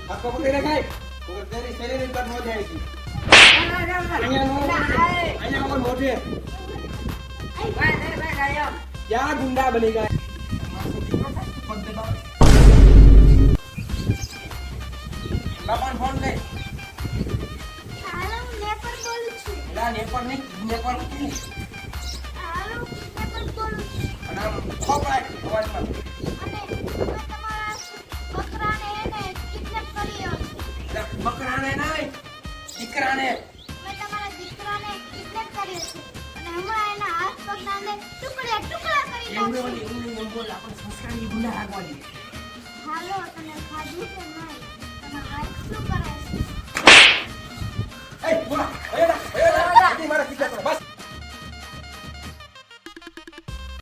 આપકો પકડી રખાય તો તેરી શરીર પર નો જાય છે અહીંયા નો મોઢે क्या गुंडा बनेगा लापन फोन ले હાલો નેપર બોલું છું એલા નેપર નહીં નેપર નથી હાલો નેપર બોલું છું અને આમ ખોપરાય અવાજમાં અને મેં તમારા બકરાને એને કિડનેપ કર્યો છે એલા બકરાને નહીં દીકરાને મેં તમારા દીકરાને કિડનેપ કર્યો છે અને હમણાં એના હાથ પગને ટુકડા કરી નાખું એમ બોલ આપણે સંસ્કારની ગુંડા હાકવાની હાલો તને ખાધું કે નહીં તને હાથ શું કરે છે એ બોલા ઓય ના આજી મારા